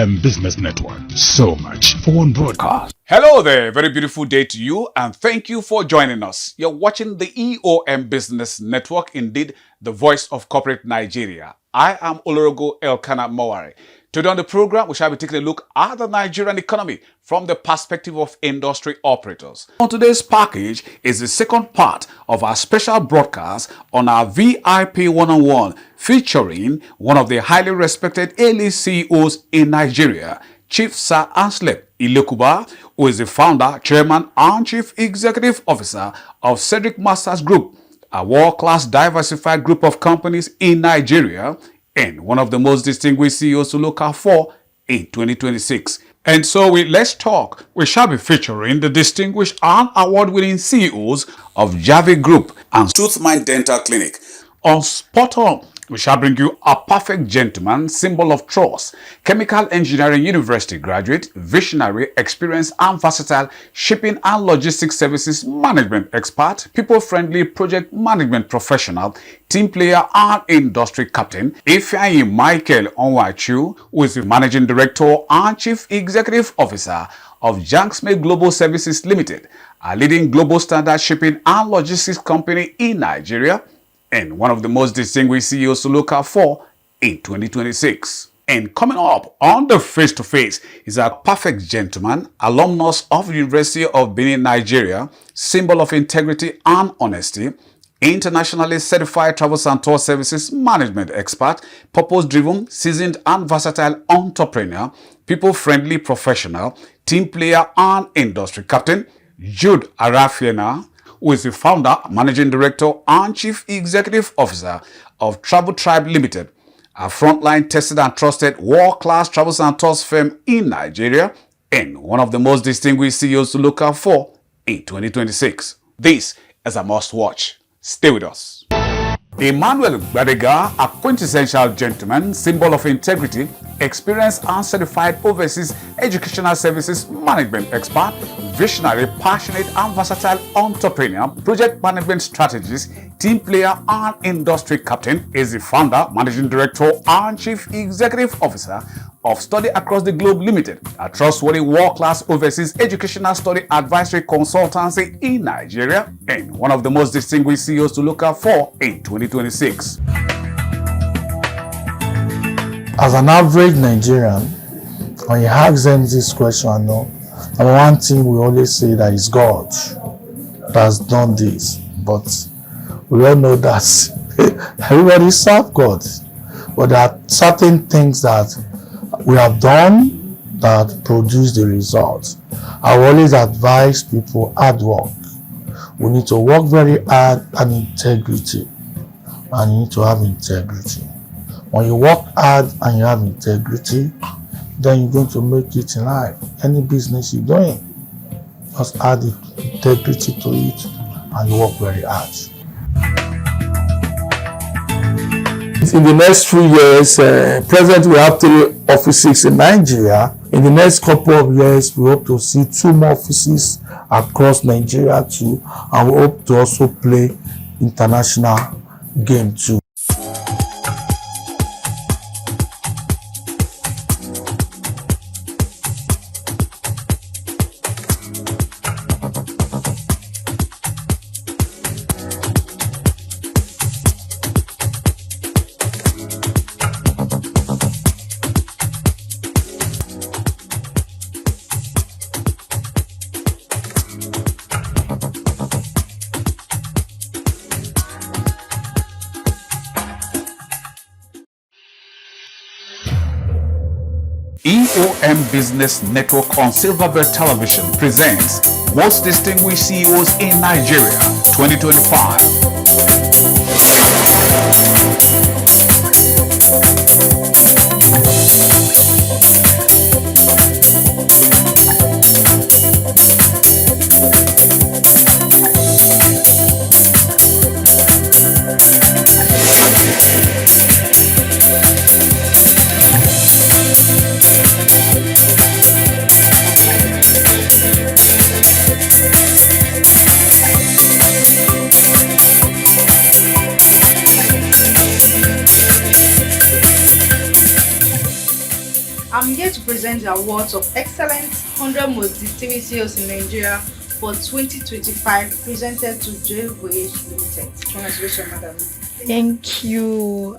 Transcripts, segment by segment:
EOM Business Network. So much for one broadcast. Hello there, very beautiful day to you, and thank you for joining us. You're watching the EOM Business Network, indeed the voice of corporate Nigeria. I am Olorogo Elkanah Mowari. Today on the program, we shall be taking a look at the Nigerian economy from the perspective of industry operators. On today's package is the second part of our special broadcast on our VIP one-on-one featuring one of the highly respected A-list CEOs in Nigeria, Chief Sir Anslem Ilekuba, who is the founder, chairman, and chief executive officer of CEDRIC Masters Group, a world-class diversified group of companies in Nigeria, and one of the most distinguished CEOs to look out for in 2026. And so let's talk. We shall be featuring the distinguished and award-winning CEOs of JAVI Group and Toothmind Dental Clinic. On Spot On, we shall bring you a perfect gentleman, symbol of trust, chemical engineering university graduate, visionary, experienced and versatile shipping and logistics services management expert, people-friendly project management professional, team player and industry captain, Ifeanyi Michael Onwachu, who is the managing director and chief executive officer of JANSMAY Global Services Limited, a leading global standard shipping and logistics company in Nigeria, and one of the most distinguished CEOs to look out for in 2026. And coming up on the face-to-face is a perfect gentleman, alumnus of the University of Benin, Nigeria, symbol of integrity and honesty, internationally certified travels and tour services management expert, purpose-driven, seasoned and versatile entrepreneur, people-friendly professional, team player and industry captain, Jude Arafiena, who is the founder, managing director, and chief executive officer of Travel Tribe Limited, a frontline tested and trusted world-class travels and tours firm in Nigeria, and one of the most distinguished CEOs to look out for in 2026. This is a must-watch. Stay with us. Emmanuel Gbadega, a quintessential gentleman, symbol of integrity, experienced and certified overseas educational services management expert, visionary, passionate and versatile entrepreneur, project management strategist, team player and industry captain, is the founder, managing director and chief executive officer of Study Across the Globe Limited, a trustworthy world-class overseas educational study advisory consultancy in Nigeria, and one of the most distinguished CEOs to look out for in 2026. As an average Nigerian, when you ask them this question, and one thing we always say that is God that has done this, but we all know that everybody serves God, but there are certain things that we have done that produce the results. I always advise people hard work. We need to work very hard and integrity, and you need to have integrity. When you work hard and you have integrity, then you're going to make it in life. Any business you're doing, just add integrity to it and work very hard. In the next few years, presently we have 3 offices in Nigeria. In the next couple of years, we hope to see 2 more offices across Nigeria too, and we hope to also play international game too. EOM Business Network on Silverbird Television presents Most Distinguished CEOs in Nigeria 2025. I'm here to present the awards of excellence 100 most distinguished CEOs in Nigeria for 2025, presented to JAVI Limited. Congratulations, madam. Thank you.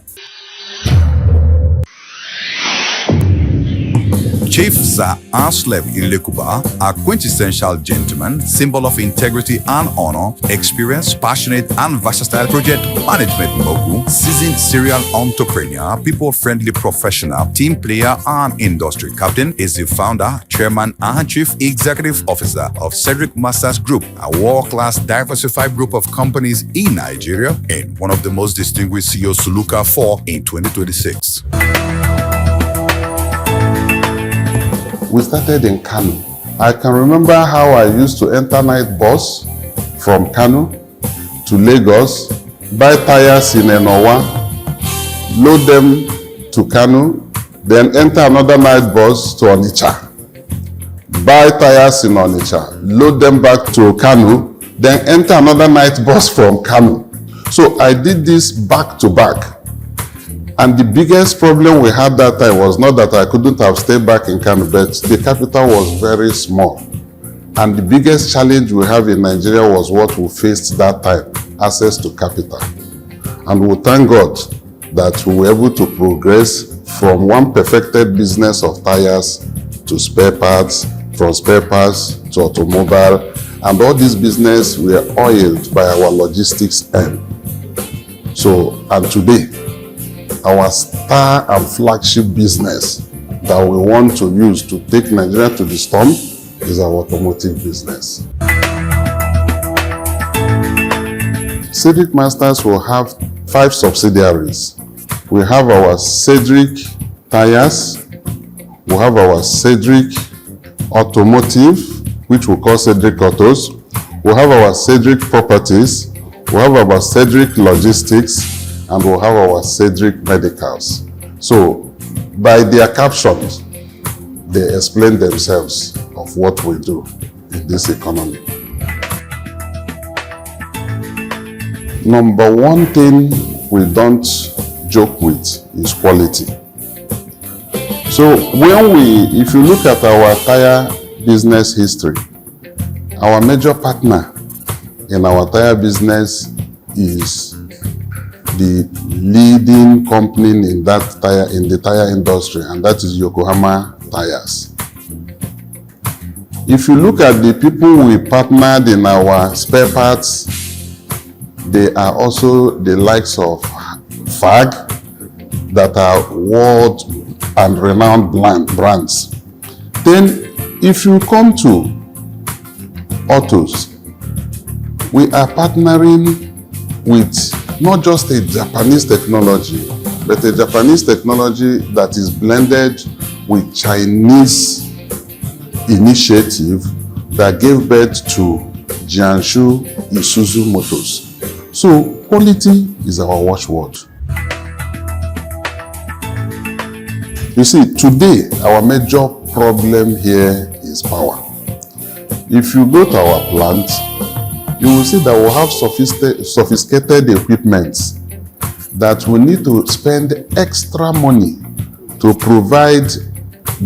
Chief Sir Aslev Ilekuba, a quintessential gentleman, symbol of integrity and honor, experienced, passionate, and versatile project management mogul, seasoned serial entrepreneur, people-friendly professional, team player, and industry captain, is the founder, chairman, and chief executive officer of CEDRIC Masters Group, a world-class diversified group of companies in Nigeria, and one of the most distinguished CEOs to look out for in 2026. We started in Kano. I can remember how I used to enter night bus from Kano to Lagos, buy tires in Enowa, load them to Kano, then enter another night bus to Onitsha, buy tires in Onitsha, load them back to Kano, then enter another night bus from Kano. So I did this back to back. And the biggest problem we had that time was not that I couldn't have stayed back in Kano, but the capital was very small. And the biggest challenge we have in Nigeria was what we faced that time, access to capital. And we thank God that we were able to progress from one perfected business of tires to spare parts, from spare parts to automobile, and all these business were oiled by our logistics end. So, and today, our star and flagship business that we want to use to take Nigeria to the storm is our automotive business. CEDRIC Masters will have 5 subsidiaries. We have our CEDRIC Tires, we have our CEDRIC Automotive, which we call CEDRIC Autos, we have our CEDRIC Properties, we have our CEDRIC Logistics, and we'll have our CEDRIC Medicals. So, by their captions, they explain themselves of what we do in this economy. Number one thing we don't joke with is quality. So, if you look at our tire business history, our major partner in our tire business is the leading company in the tire industry, and that is Yokohama Tires. If you look at the people we partnered in our spare parts, they are also the likes of FAG, that are world and renowned brands. Then, if you come to autos, we are partnering with not just a Japanese technology, but a Japanese technology that is blended with Chinese initiative that gave birth to Jiangsu Isuzu Motors. So quality is our watchword. You see, today our major problem here is power. If you go to our plant, you will see that we have sophisticated equipment that we need to spend extra money to provide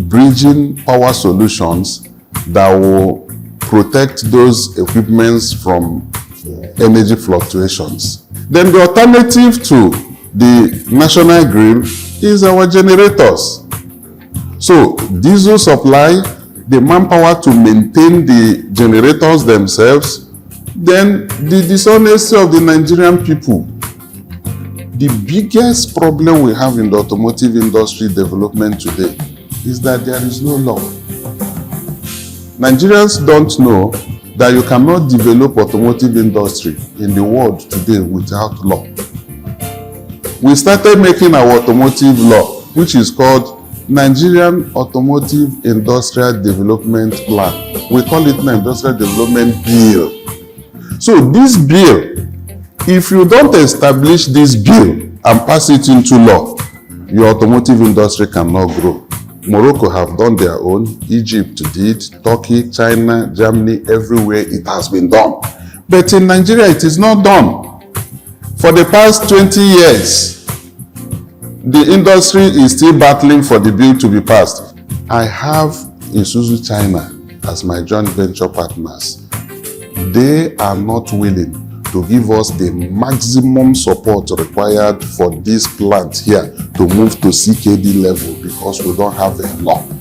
bridging power solutions that will protect those equipments from energy fluctuations. Then the alternative to the national grid is our generators. So diesel supply, the manpower to maintain the generators themselves, then the dishonesty of the Nigerian people. The biggest problem we have in the automotive industry development today is that there is no law. Nigerians don't know that you cannot develop automotive industry in the world today without law. We started making our automotive law, which is called Nigerian Automotive Industrial Development Plan. We call it an Industrial Development Bill. So this bill, if you don't establish this bill and pass it into law, your automotive industry cannot grow. Morocco have done their own, Egypt did, Turkey, China, Germany, everywhere it has been done. But in Nigeria, it is not done. For the past 20 years, the industry is still battling for the bill to be passed. I have Isuzu China as my joint venture partners. They are not willing to give us the maximum support required for this plant here to move to CKD level because we don't have enough.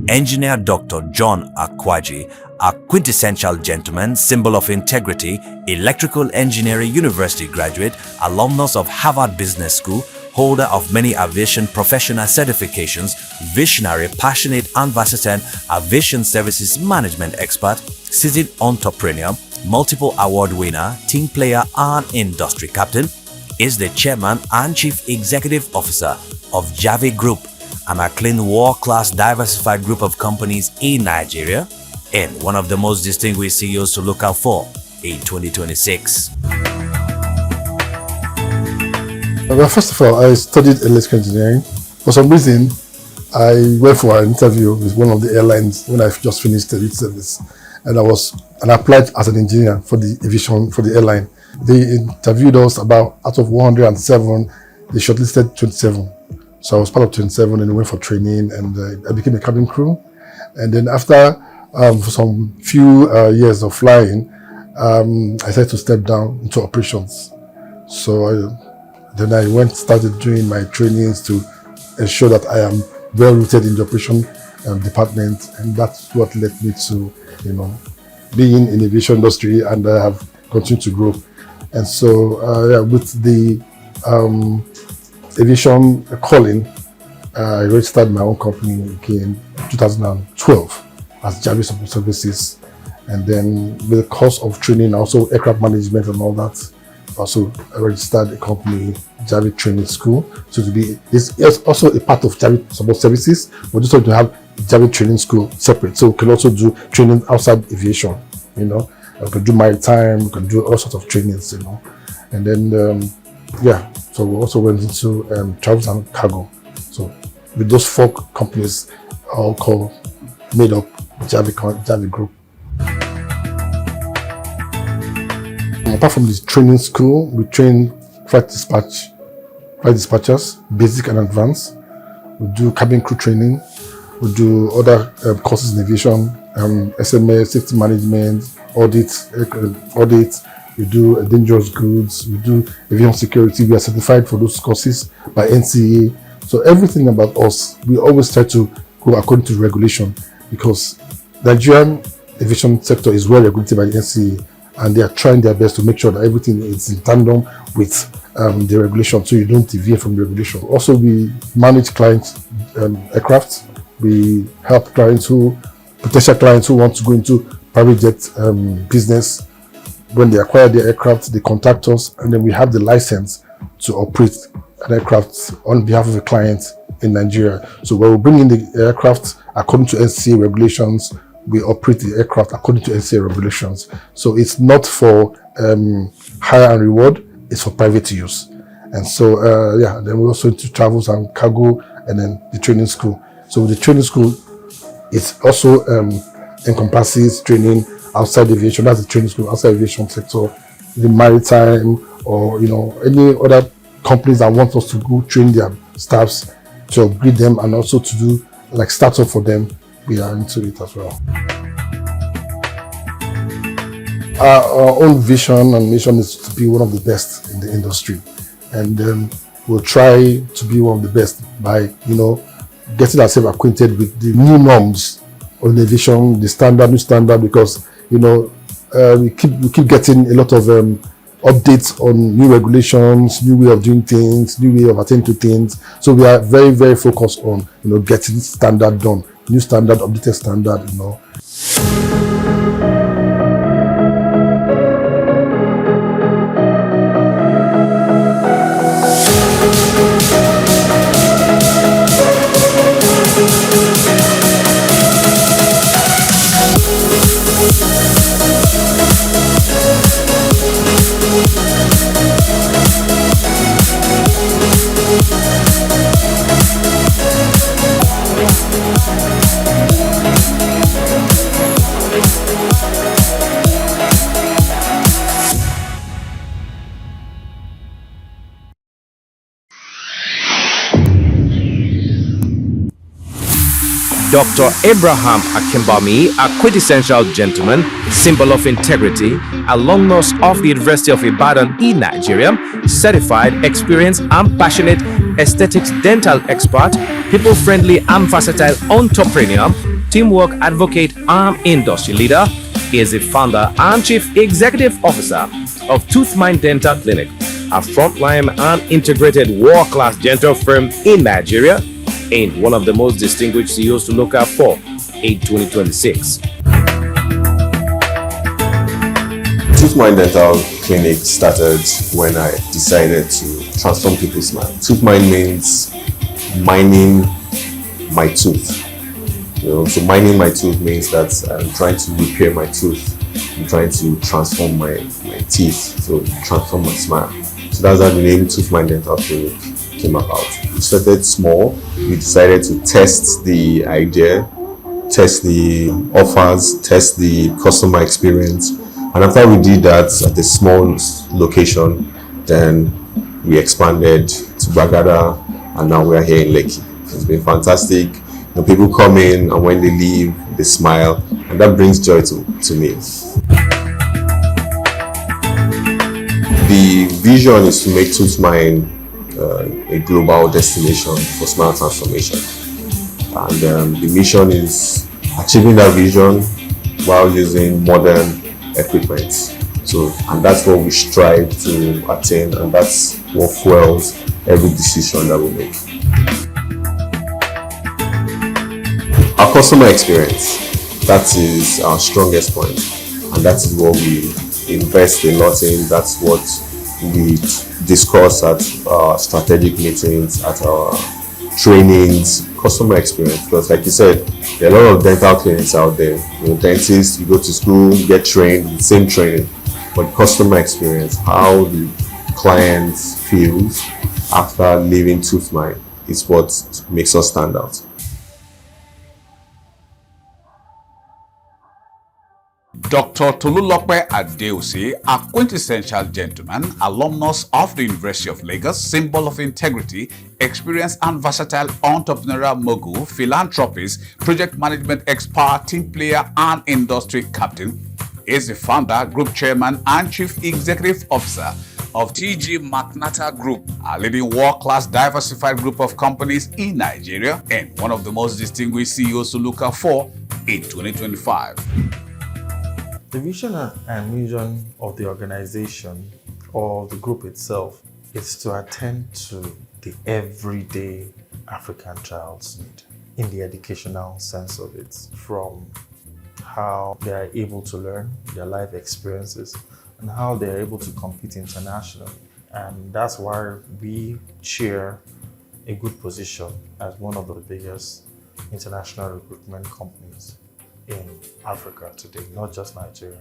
Engineer Dr. John Akwaji, a quintessential gentleman, symbol of integrity, electrical engineering university graduate, alumnus of Harvard Business School, holder of many aviation professional certifications, visionary, passionate and versatile aviation services management expert, seasoned entrepreneur, multiple award winner, team player and industry captain, is the chairman and chief executive officer of JAVI Group, an acclaimed world-class diversified group of companies in Nigeria, and one of the most distinguished CEOs to look out for in 2026. Well, first of all, I studied electrical engineering. For some reason, I went for an interview with one of the airlines when I just finished the youth service, and I applied as an engineer for the aviation for the airline. They interviewed us out of 107. They shortlisted 27. So I was part of 27 and went for training, and I became a cabin crew. And then after for some few years of flying, I decided to step down into operations. So then I started doing my trainings to ensure that I am well rooted in the operation department, and that's what led me to, being in the aviation industry, and I have continued to grow. And so with the aviation calling, I registered my own company in 2012 as JAVI Support Services, and then with the course of training, also aircraft management and all that, also I registered a company, JAVI Training School. So it's also a part of JAVI Support Services, but just to have JAVI Training School separate, so we can also do training outside aviation. We can do maritime, we can do all sorts of trainings, and then so we also went into travels and cargo. So with those 4 companies, all made up JAVI Group. Apart from this training school, we train flight dispatchers, basic and advanced. We do cabin crew training. We do other courses in aviation, SMA, safety management, audit. We do dangerous goods. We do aviation security. We are certified for those courses by NCA. So everything about us, we always try to go according to regulation, because the Nigerian aviation sector is well regulated by the NCA, and they are trying their best to make sure that everything is in tandem with the regulation, so you don't deviate from the regulation. Also, we manage clients' aircraft. We help potential clients who want to go into private jet business. When they acquire their aircraft, they contact us, and then we have the license to operate an aircraft on behalf of a client in Nigeria. So when we bring in the aircraft according to NCA regulations, we operate the aircraft according to NCA regulations. So it's not for hire and reward, it's for private use. And so then we also do travels and cargo, and then the training school. So the training school, it also encompasses training outside aviation. That's the training school outside aviation sector, the maritime, or any other companies that want us to go train their staffs, to upgrade them, and also to do like startup for them. We are into it as well. Our own vision and mission is to be one of the best in the industry, and we'll try to be one of the best by getting ourselves acquainted with the new norms of the aviation, the new standard, because we keep getting a lot of updates on new regulations, new way of doing things, new way of attending to things. So we are very, very focused on getting standard done, new standard, updated standard. Dr. Abraham Akimbami, a quintessential gentleman, symbol of integrity, alumnus of the University of Ibadan in Nigeria, certified, experienced and passionate aesthetics dental expert, people-friendly and versatile entrepreneur, teamwork advocate and industry leader. He is the founder and chief executive officer of Toothmind Dental Clinic, a frontline and integrated world-class dental firm in Nigeria, and one of the most distinguished CEOs to look out for in 2026. Toothmind Dental Clinic started when I decided to transform people's smile. Toothmind means mining my tooth. So mining my tooth means that I'm trying to repair my tooth. I'm trying to transform my teeth, so transform my smile. So that's how the name Toothmind Dental Clinic came about. We started small. We decided to test the idea, test the offers, test the customer experience. And after we did that at a small location, then we expanded to Bagada, and now we are here in Lekki. It's been fantastic. People come in, and when they leave, they smile, and that brings joy to me. The vision is to make Toothmind a global destination for smile transformation, and the mission is achieving that vision while using modern equipment. So, and that's what we strive to attain, and that's what fuels every decision that we make. Our customer experience, that is our strongest point, and that is what we invest a lot in. That's what we discuss at our strategic meetings, at our trainings. Customer experience, because like you said, there are a lot of dental clinics out there. Dentists, you go to school, get trained, same training, but customer experience, how the client feels after leaving Toothmind, is what makes us stand out. Dr. Tolulope Adeosi, a quintessential gentleman, alumnus of the University of Lagos, symbol of integrity, experience and versatile entrepreneurial mogul, philanthropist, project management expert, team player and industry captain, is the founder, group chairman and chief executive officer of TG Magnata Group, a leading world-class diversified group of companies in Nigeria and one of the most distinguished CEOs to look out for in 2025. The vision and mission of the organization or the group itself is to attend to the everyday African child's need in the educational sense of it, from how they are able to learn, their life experiences, and how they are able to compete internationally. And that's why we share a good position as one of the biggest international recruitment companies in Africa today, not just Nigeria.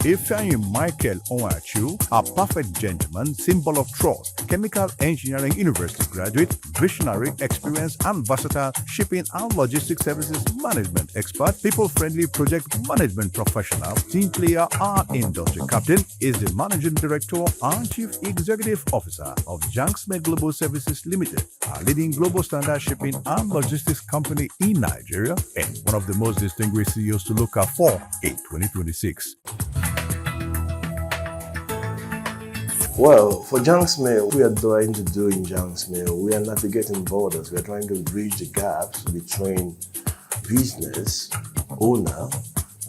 Ifeanyi Michael Onwachu, a perfect gentleman, symbol of trust, chemical engineering university graduate, visionary, experienced and versatile shipping and logistics services management expert, people-friendly project management professional, team player and industry captain, is the managing director and chief executive officer of JANSMAY Global Services Limited, a leading global standard shipping and logistics company in Nigeria and one of the most distinguished CEOs to look out for in 2026. Well, for JANSMAY, we are trying to do in JANSMAY, we are navigating borders. We are trying to bridge the gaps between business owner,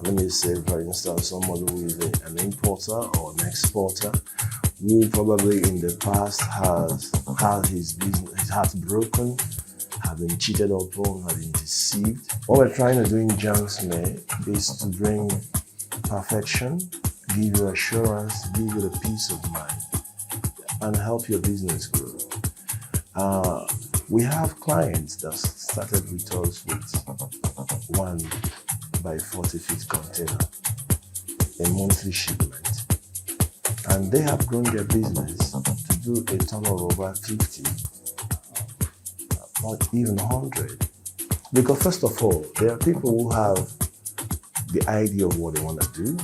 let me say, for instance, somebody who is an importer or an exporter, who probably in the past has had his business, his heart broken, have been cheated upon, have been deceived. What we're trying to do in JANSMAY is to bring perfection, give you assurance, give you the peace of mind, and help your business grow. We have clients that started with us with 1 by 40 feet container, a monthly shipment, and they have grown their business to do a turnover of over 50 or even 100. Because first of all, there are people who have the idea of what they want to do.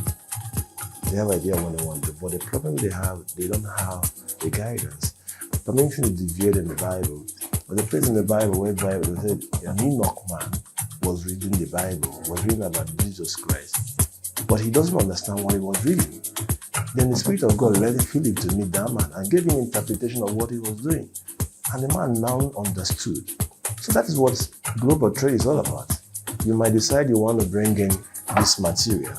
They have an idea of what they want to do, but the problem they have, they don't have a guidance. Permission to deviate in the Bible. But the place in the Bible where the Bible said an Enoch man was reading the Bible, was reading about Jesus Christ. But he doesn't understand what he was reading. Then the Spirit of God led Philip to meet that man and gave him interpretation of what he was doing. And the man now understood. So that is what global trade is all about. You might decide you want to bring in this material,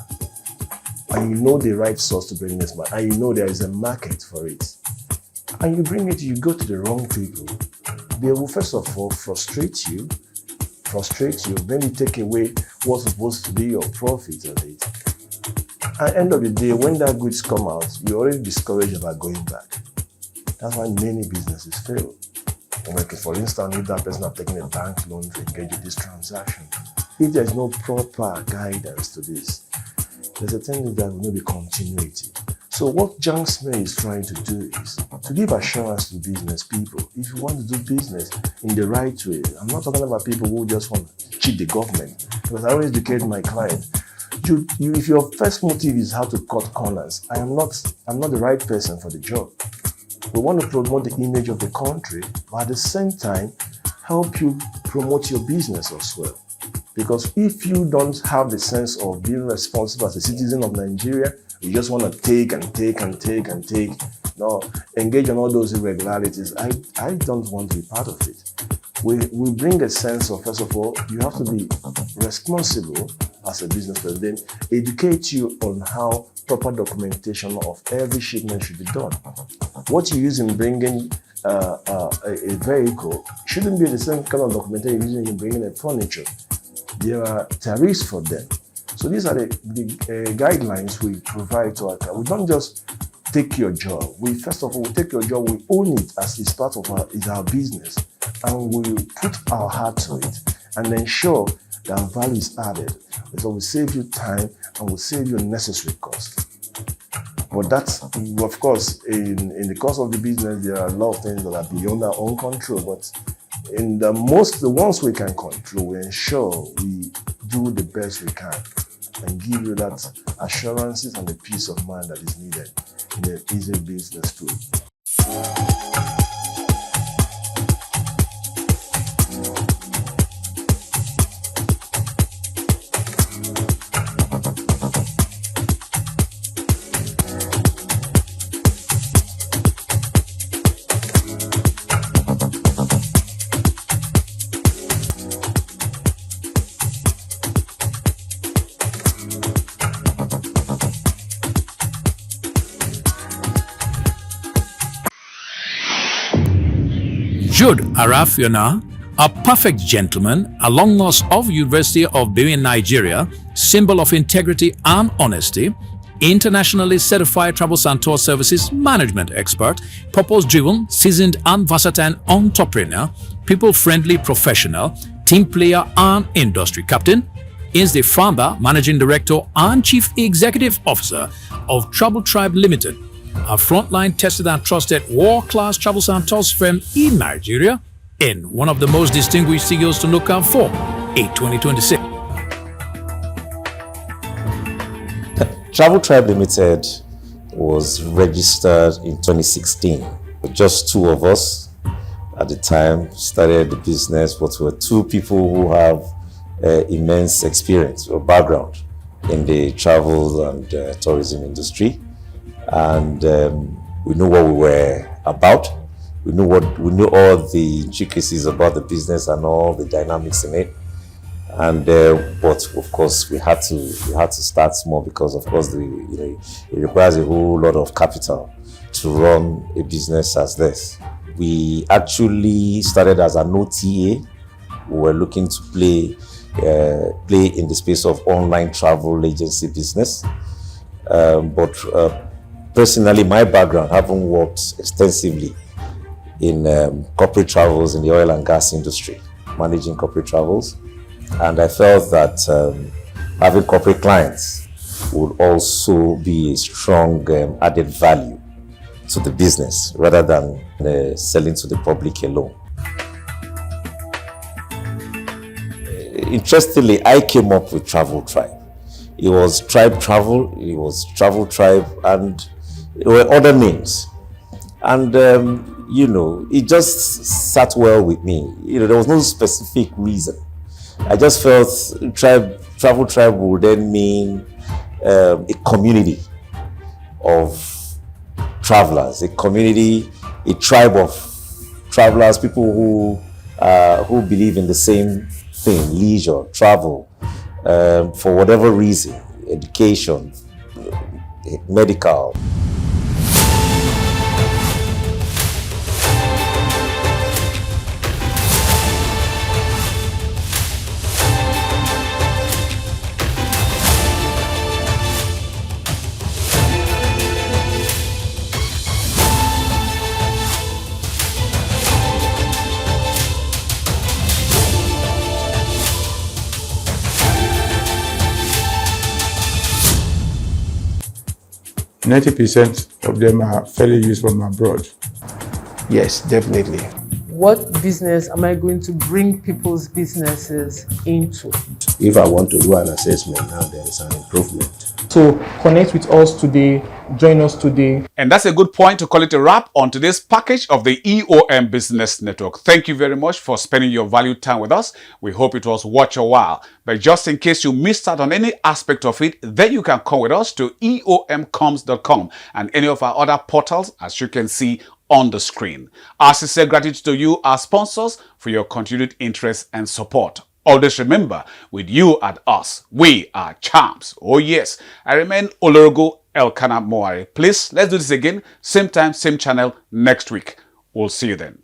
and you know the right source to bring this material, and you know there is a market for it. And you bring it, you go to the wrong people. They will first of all frustrate you, then you take away what's supposed to be your profit on it. At the end of the day, when that goods come out, you're already discouraged about going back. That's why many businesses fail. For instance, if that person has taken a bank loan to engage in this transaction, if there's no proper guidance to this, there's a tendency that will not be continuity. So what JANSMAY is trying to do is to give assurance to business people. If you want to do business in the right way, I'm not talking about people who just want to cheat the government, because I always educate my client. If your first motive is how to cut corners, I'm not the right person for the job. We want to promote the image of the country, but at the same time, help you promote your business as well. Because if you don't have the sense of being responsible as a citizen of Nigeria, you just want to take and take and take and take, no, engage in all those irregularities, I don't want to be part of it. We bring a sense of, first of all, you have to be responsible as a business person, then educate you on how proper documentation of every shipment should be done. What you use in bringing a vehicle shouldn't be the same kind of documentation you're using in bringing a furniture. There are tariffs for them. So these are the guidelines we provide to our clients. We don't just take your job. First of all, we take your job, we own it as it's part of our business, and we put our heart to it and ensure that value is added. So we save you time and we save you necessary cost. But that's, of course, in the course of the business, there are a lot of things that are beyond our own control. But in the ones we can control, we ensure we do the best we can and give you that assurances and the peace of mind that is needed in an easy business too. Jude Arafiona, a perfect gentleman, alumnus of University of Benin, Nigeria, symbol of integrity and honesty, internationally certified travels and tour services management expert, purpose-driven, seasoned and versatile entrepreneur, people-friendly professional, team player and industry captain, is the founder, managing director and chief executive officer of Travel Tribe Limited, a frontline tested and trusted world-class travels and tours firm in Nigeria, and one of the most distinguished CEOs to look out for in 2026. Travel Tribe Limited was registered in 2016. Just two of us at the time started the business, but we were two people who have immense experience or background in the travel and tourism industry. And we knew what we were about. We knew all the intricacies about the business and all the dynamics in it. And but of course we had to start small, because of course it requires a whole lot of capital to run a business as this. We actually started as an OTA. We were looking to play in the space of online travel agency business, but personally, my background, having worked extensively in corporate travels in the oil and gas industry, managing corporate travels, and I felt that having corporate clients would also be a strong added value to the business rather than selling to the public alone. Interestingly, I came up with Travel Tribe. It was Tribe Travel, it was Travel Tribe, and there were other names. And, you know, it just sat well with me. You know, there was no specific reason. I just felt travel tribe would then mean a community of travelers, a community, a tribe of travelers, people who believe in the same thing, leisure, travel, for whatever reason, education, medical. %90 of them are fairly used from abroad. Yes, definitely. What business am I going to bring people's businesses into? If I want to do an assessment now, there is an improvement. So connect with us today, join us today. And that's a good point to call it a wrap on today's package of the EOM Business Network. Thank you very much for spending your valued time with us. We hope it was worth your while. But just in case you missed out on any aspect of it, then you can come with us to eomcoms.com and any of our other portals, as you can see on the screen. Our sincere gratitude to you, our sponsors, for your continued interest and support. Always remember, with you and us, we are champs. Oh yes, I remain Olorogo Elkanah Moare. Please, let's do this again. Same time, same channel next week. We'll see you then.